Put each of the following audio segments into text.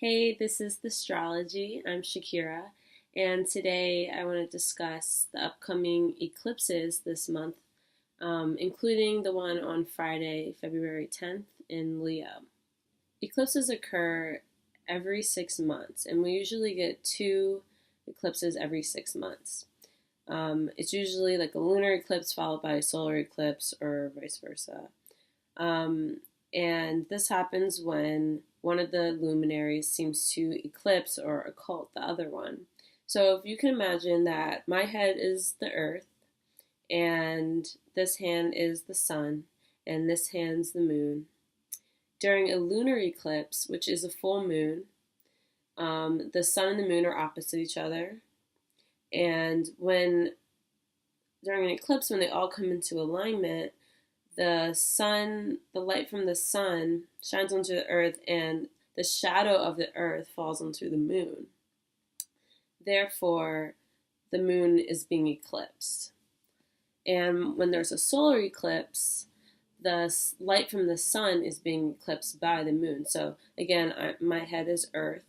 Hey, this is the Strology. I'm Shakira, and today I want to discuss the upcoming eclipses this month, including the one on Friday, February 10th in Leo. Eclipses occur every 6 months, and we usually get two eclipses every 6 months. It's usually like a lunar eclipse followed by a solar eclipse, or vice versa. Um, and this happens when one of the luminaries seems to eclipse or occult the other one. So if you can imagine that my head is the earth, and this hand is the sun, and this hand's the moon. During a lunar eclipse, which is a full moon, the sun and the moon are opposite each other. And during an eclipse, when they all come into alignment, the light from the sun shines onto the earth, and the shadow of the earth falls onto the moon. Therefore, the moon is being eclipsed. And when there's a solar eclipse, the light from the sun is being eclipsed by the moon. So again, my head is earth,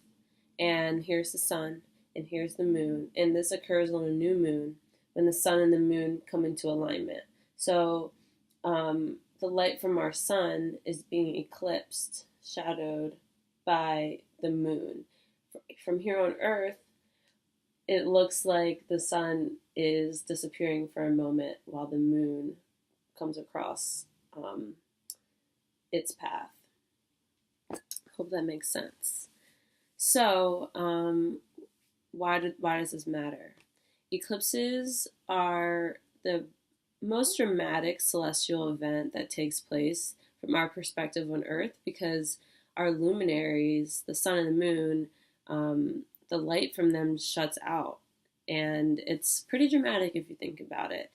and here's the sun, and here's the moon. And this occurs on a new moon when the sun and the moon come into alignment. So the light from our sun is being eclipsed, shadowed by the moon. From here on Earth, it looks like the sun is disappearing for a moment while the moon comes across its path. Hope that makes sense. So, why does this matter? Eclipses are the most dramatic celestial event that takes place from our perspective on Earth, because our luminaries, the sun and the moon, the light from them shuts out. And it's pretty dramatic if you think about it.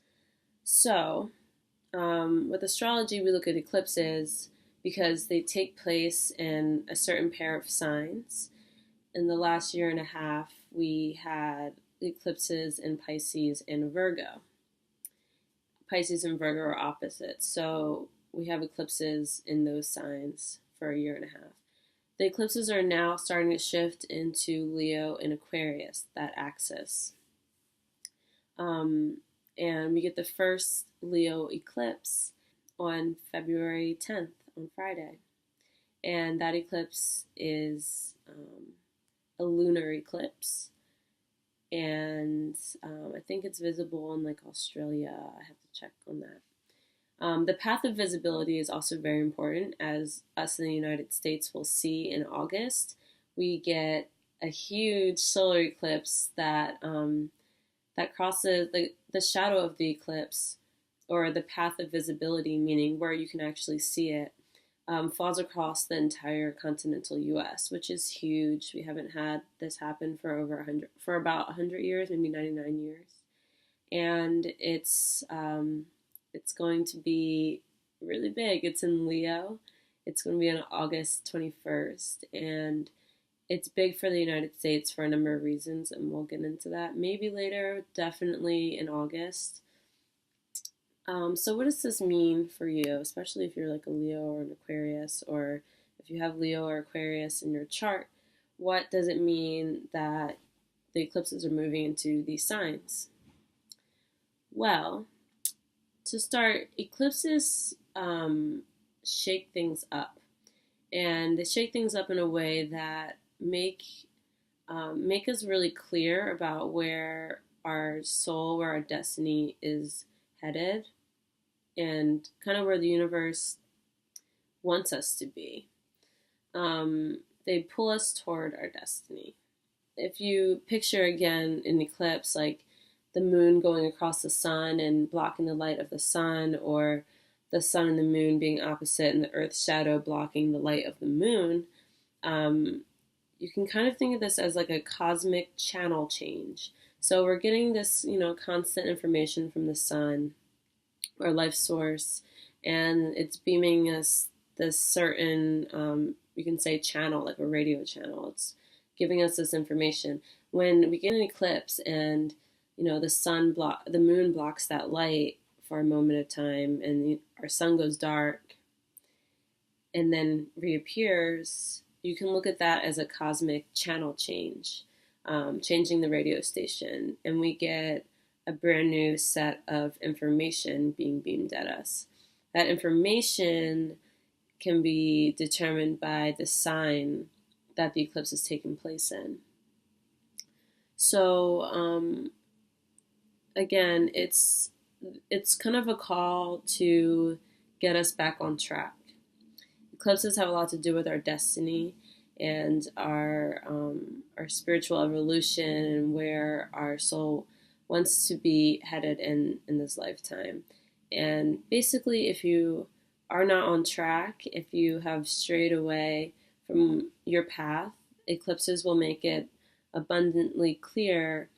So, with astrology, we look at eclipses because they take place in a certain pair of signs. In the last year and a half, we had eclipses in Pisces and Virgo. Pisces and Virgo are opposites, so we have eclipses in those signs for a year and a half. The eclipses are now starting to shift into Leo and Aquarius, that axis. And we get the first Leo eclipse on February 10th, on Friday. And that eclipse is a lunar eclipse. And I think it's visible in like Australia. I have to check on that. The path of visibility is also very important, as us in the United States will see in August. We get a huge solar eclipse that crosses the shadow of the eclipse, or the path of visibility, meaning where you can actually see it, falls across the entire continental U.S., which is huge. We haven't had this happen for about 100 years, maybe 99 years, and it's going to be really big. It's in Leo. It's going to be on August 21st, and it's big for the United States for a number of reasons, and we'll get into that maybe later. Definitely in August. So what does this mean for you, especially if you're like a Leo or an Aquarius, or if you have Leo or Aquarius in your chart? What does it mean that the eclipses are moving into these signs? Well, to start, eclipses shake things up, and they shake things up in a way that make us really clear about where our soul, where our destiny is headed, and kind of where the universe wants us to be. They pull us toward our destiny. If you picture again an eclipse, like the moon going across the sun and blocking the light of the sun, or the sun and the moon being opposite and the earth's shadow blocking the light of the moon, you can kind of think of this as like a cosmic channel change. So we're getting this, constant information from the sun, our life source, and it's beaming us this certain, you can say channel, like a radio channel. It's giving us this information. When we get an eclipse and, the moon blocks that light for a moment of time, and our sun goes dark and then reappears, you can look at that as a cosmic channel change, changing the radio station, and we get a brand new set of information being beamed at us. That information can be determined by the sign that the eclipse is taking place in. So again, it's kind of a call to get us back on track. Eclipses have a lot to do with our destiny and our spiritual evolution and where our soul wants to be headed in this lifetime. And basically, if you are not on track, if you have strayed away from your path, eclipses will make it abundantly clear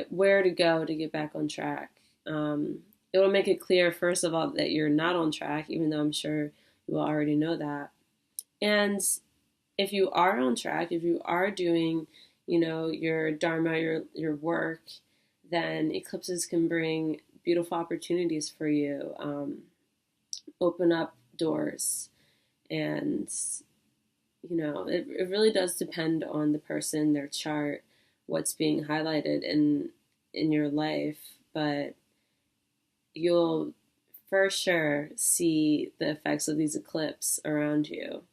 where to go to get back on track. It will make it clear, first of all, that you're not on track, even though I'm sure you will already know that. And if you are on track, if you are doing, your dharma, your work, then eclipses can bring beautiful opportunities for you, open up doors, and it really does depend on the person, their chart, what's being highlighted in your life, but you'll for sure see the effects of these eclipses around you.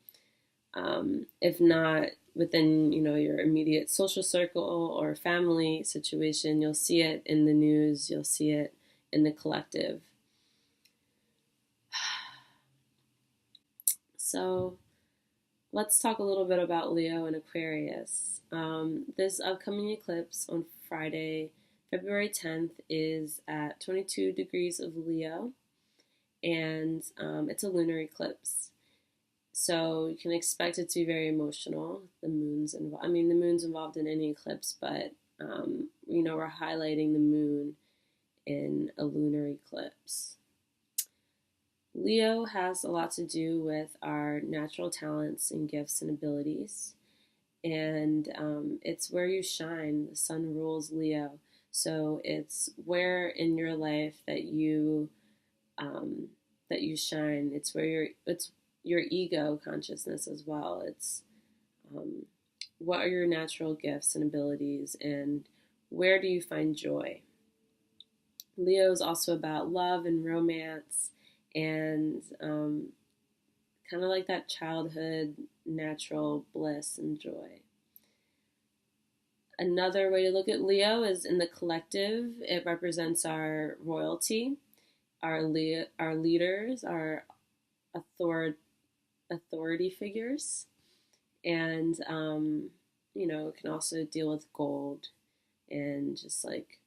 If not within, your immediate social circle or family situation, you'll see it in the news, you'll see it in the collective. So let's talk a little bit about Leo and Aquarius. This upcoming eclipse on Friday, February 10th, is at 22 degrees of Leo, and it's a lunar eclipse. So you can expect it to be very emotional. The moon's involved in any eclipse, but we're highlighting the moon in a lunar eclipse. Leo has a lot to do with our natural talents and gifts and abilities, and it's where you shine. The sun rules Leo, so it's where in your life that you shine. It's where it's your ego consciousness as well. It's what are your natural gifts and abilities, and where do you find joy? Leo is also about love and romance, and kind of like that childhood natural bliss and joy. Another way to look at Leo is in the collective. It represents our royalty, our leaders, our authority figures, and it can also deal with gold and just like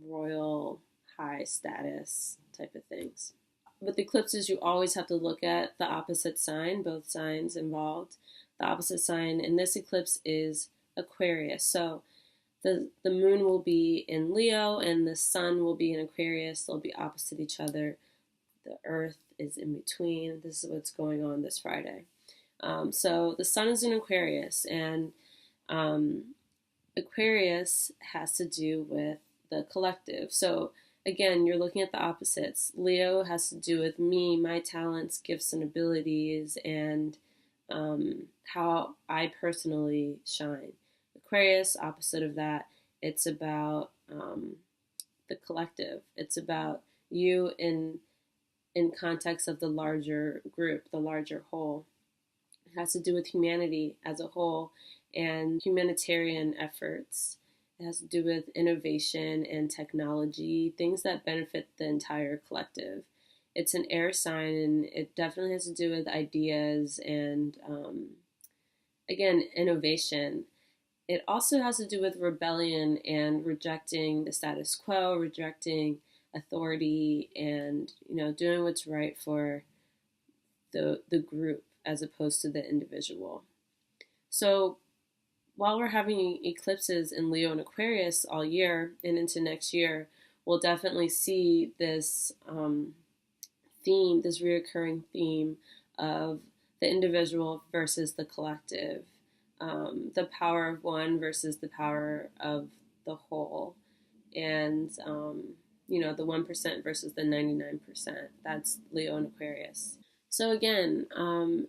royal high status type of things. With eclipses, you always have to look at the opposite sign, both signs involved. The opposite sign in this eclipse is Aquarius. So the moon will be in Leo and the sun will be in Aquarius. They'll be opposite each other. The earth is in between. This is what's going on this Friday. So the sun is in Aquarius, and Aquarius has to do with the collective. So again, you're looking at the opposites. Leo has to do with me, my talents, gifts, and abilities, and how I personally shine. Aquarius, opposite of that, it's about the collective. It's about you in context of the larger group, the larger whole. It has to do with humanity as a whole and humanitarian efforts. It has to do with innovation and technology, things that benefit the entire collective. It's an air sign, and it definitely has to do with ideas and, again, innovation. It also has to do with rebellion and rejecting the status quo, rejecting authority, and doing what's right for the group as opposed to the individual. So while we're having eclipses in Leo and Aquarius all year and into next year, we'll definitely see this theme, this reoccurring theme of the individual versus the collective, the power of one versus the power of the whole, and the 1% versus the 99%. That's Leo and Aquarius. So again,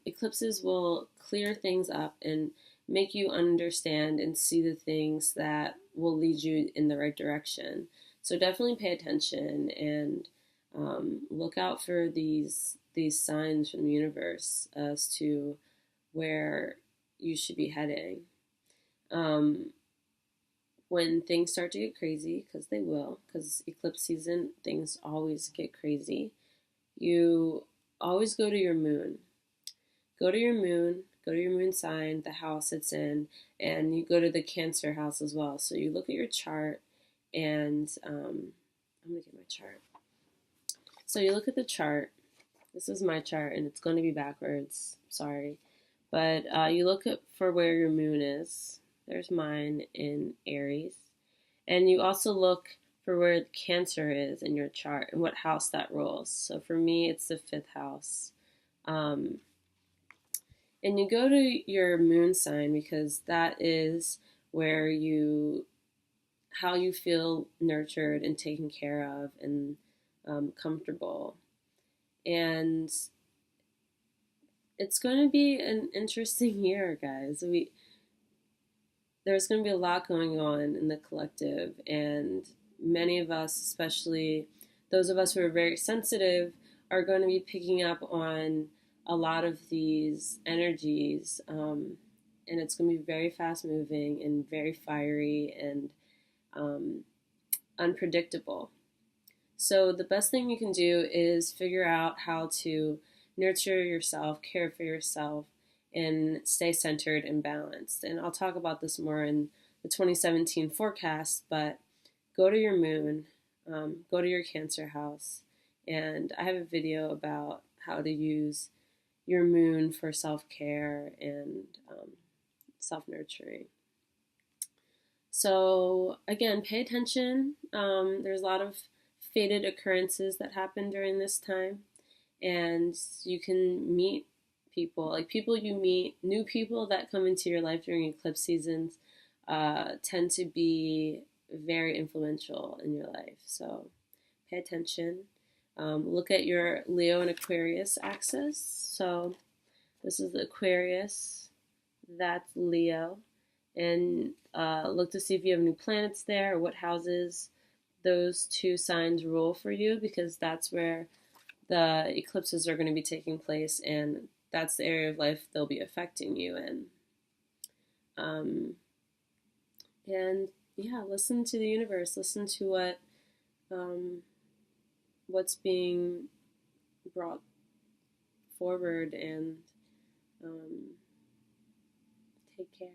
eclipses will clear things up and make you understand and see the things that will lead you in the right direction. So definitely pay attention and look out for these signs from the universe as to where you should be heading. Um, when things start to get crazy, because they will, because eclipse season, things always get crazy, you always go to your moon. Go to your moon, go to your moon sign, the house it's in, and you go to the Cancer house as well. So you look at your chart, and I'm going to get my chart. So you look at the chart. This is my chart, and it's going to be backwards. Sorry. But you look at for where your moon is. There's mine in Aries. And you also look for where Cancer is in your chart and what house that rules. So for me, it's the 5th house. Um, and you go to your moon sign because that is where how you feel nurtured and taken care of and comfortable. And it's going to be an interesting year, guys. There's going to be a lot going on in the collective, and many of us, especially those of us who are very sensitive, are going to be picking up on a lot of these energies, and it's going to be very fast moving and very fiery and unpredictable. So the best thing you can do is figure out how to nurture yourself, care for yourself, and stay centered and balanced. And I'll talk about this more in the 2017 forecast, but go to your moon, go to your Cancer house, and I have a video about how to use your moon for self-care and self-nurturing. So again, pay attention. There's a lot of fated occurrences that happen during this time, and you can meet people, like people you meet, new people that come into your life during eclipse seasons tend to be very influential in your life. So pay attention. Look at your Leo and Aquarius axis. So this is the Aquarius, that's Leo, and look to see if you have new planets there or what houses those two signs rule for you, because that's where the eclipses are going to be taking place, and that's the area of life they'll be affecting you in. And yeah, listen to the universe. Listen to what's being brought forward, and take care.